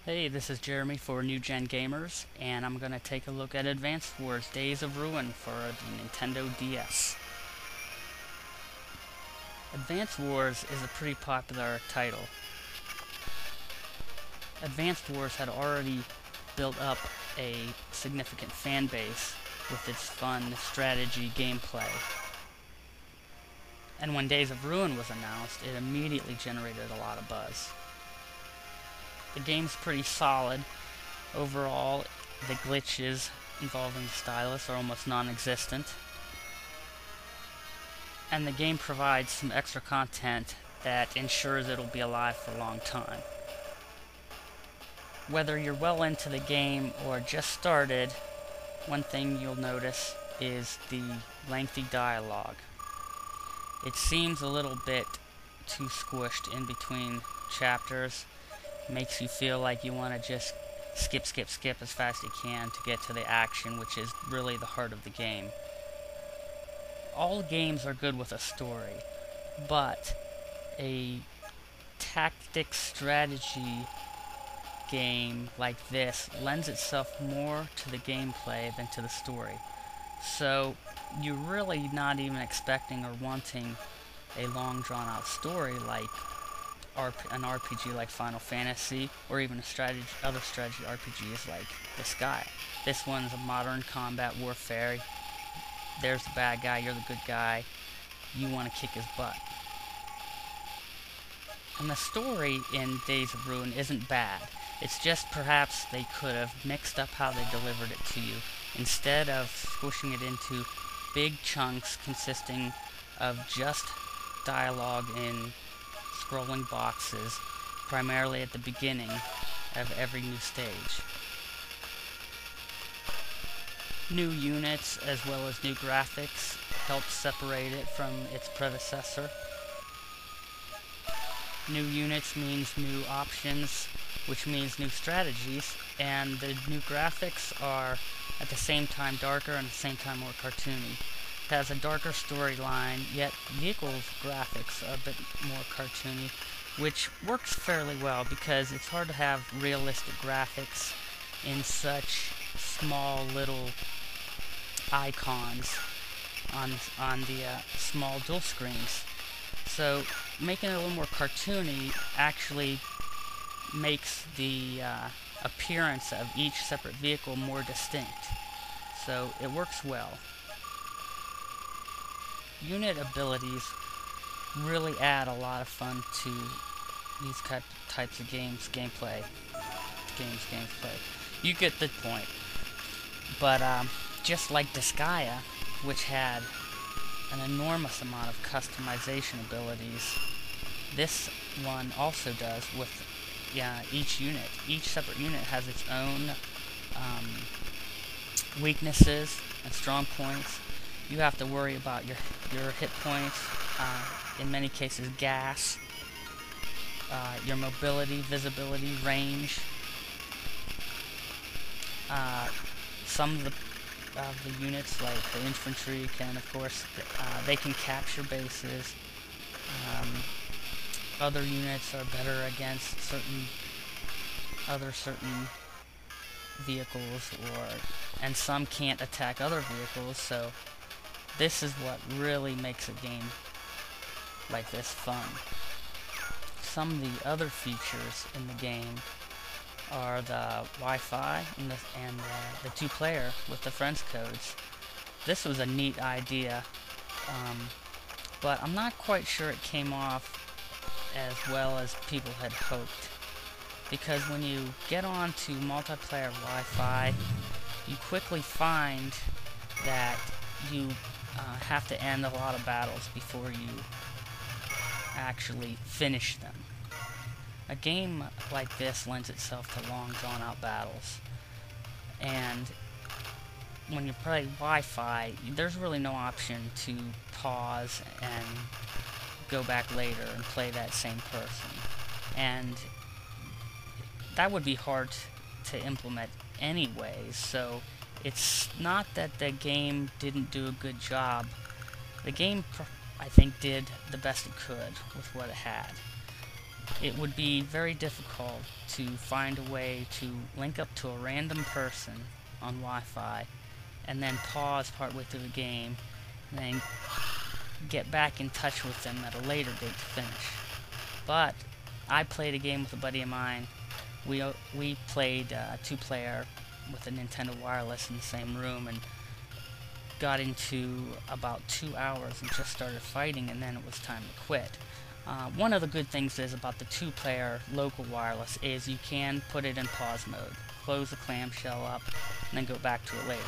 Hey, this is Jeremy for New Gen Gamers, and I'm going to take a look at Advanced Wars Days of Ruin for the Nintendo DS. Advanced Wars is a pretty popular title. Advanced Wars had already built up a significant fan base with its fun strategy gameplay. And when Days of Ruin was announced, it immediately generated a lot of buzz. The game's pretty solid. Overall, the glitches involving the stylus are almost non-existent. And the game provides some extra content that ensures it'll be alive for a long time. Whether you're well into the game or just started, one thing you'll notice is the lengthy dialogue. It seems a little bit too squished in between chapters. Makes you feel like you want to just skip as fast as you can to get to the action, which is really the heart of the game. All games are good with a story, but a tactics strategy game like this lends itself more to the gameplay than to the story. So you're really not even expecting or wanting a long drawn out story like an RPG like Final Fantasy, or even other strategy RPGs like this guy. This one's a modern combat warfare. There's the bad guy, you're the good guy. You want to kick his butt. And the story in Days of Ruin isn't bad. It's just perhaps they could have mixed up how they delivered it to you, instead of squishing it into big chunks consisting of just dialogue in scrolling boxes, primarily at the beginning of every new stage. New units as well as new graphics help separate it from its predecessor. New units means new options, which means new strategies, and the new graphics are at the same time darker and at the same time more cartoony. It has a darker storyline, yet vehicle graphics are a bit more cartoony, which works fairly well because it's hard to have realistic graphics in such small little icons on the small dual screens. So making it a little more cartoony actually makes the appearance of each separate vehicle more distinct. So it works well. Unit abilities really add a lot of fun to these types of gameplay. You get the point. But just like Disgaea, which had an enormous amount of customization abilities, this one also does with each unit. Each separate unit has its own weaknesses and strong points. You have to worry about your hit points, in many cases gas, your mobility, visibility, range. Some of the units, like the infantry, can of course they can capture bases. Other units are better against certain vehicles, and some can't attack other vehicles. So this is what really makes a game like this fun. Some of the other features in the game are the Wi-Fi and the two-player with the friends codes. This was a neat idea, but I'm not quite sure it came off as well as people had hoped, because when you get on to multiplayer Wi-Fi, you quickly find that you have to end a lot of battles before you actually finish them. A game like this lends itself to long, drawn-out battles, and when you play Wi-Fi, there's really no option to pause and go back later and play that same person, and that would be hard to implement anyways. So it's not that the game didn't do a good job. The game I think, did the best it could with what it had. It would be very difficult to find a way to link up to a random person on Wi-Fi and then pause partway through the game and then get back in touch with them at a later date to finish. But I played a game with a buddy of mine. We played two-player with a Nintendo Wireless in the same room and got into about 2 hours and just started fighting, and then it was time to quit. One of the good things is about the two-player local wireless is you can put it in pause mode, close the clamshell up, and then go back to it later.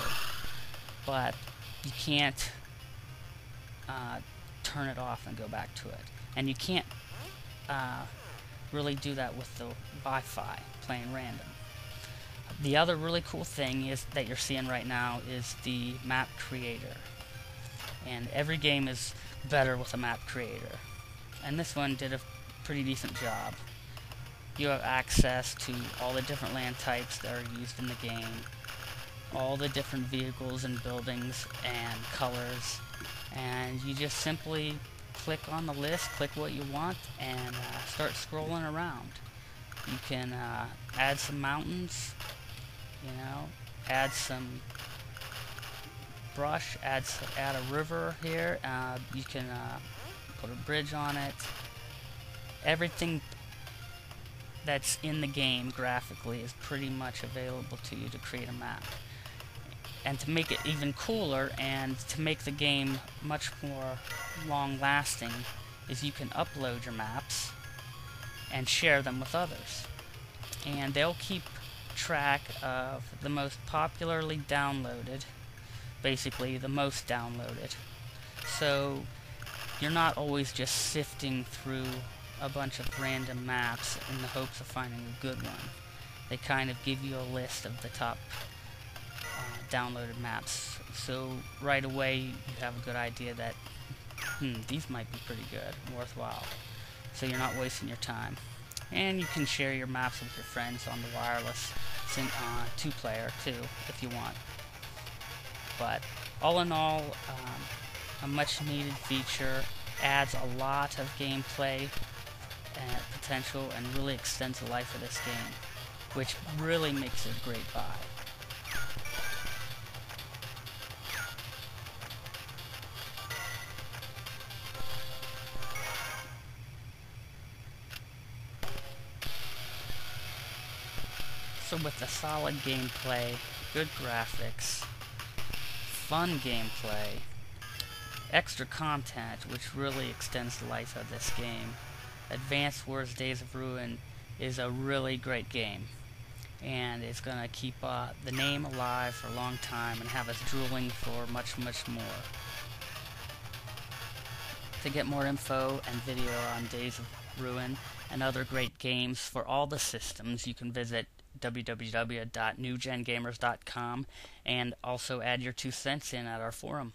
But you can't turn it off and go back to it. And you can't really do that with the Wi-Fi, playing random. The other really cool thing is that you're seeing right now is the map creator. And every game is better with a map creator. And this one did a pretty decent job. You have access to all the different land types that are used in the game, all the different vehicles and buildings and colors, and you just simply click on the list, click what you want, and start scrolling around. You can add some mountains, add some brush, add a river here. You can put a bridge on it. Everything that's in the game graphically is pretty much available to you to create a map. And to make it even cooler and to make the game much more long-lasting is you can upload your maps and share them with others. And they'll keep track of the most popularly downloaded, basically the most downloaded. So you're not always just sifting through a bunch of random maps in the hopes of finding a good one. They kind of give you a list of the top downloaded maps, so right away you have a good idea that these might be pretty good, worthwhile, so you're not wasting your time. And you can share your maps with your friends on the wireless two-player too, if you want. But all in all, a much needed feature, adds a lot of gameplay potential and really extends the life of this game, which really makes it a great buy. So with the solid gameplay, good graphics, fun gameplay, extra content which really extends the life of this game, Advance Wars Days of Ruin is a really great game. And it's going to keep the name alive for a long time and have us drooling for much, much more. To get more info and video on Days of Ruin and other great games for all the systems, you can visit www.newgengamers.com and also add your 2 cents in at our forum.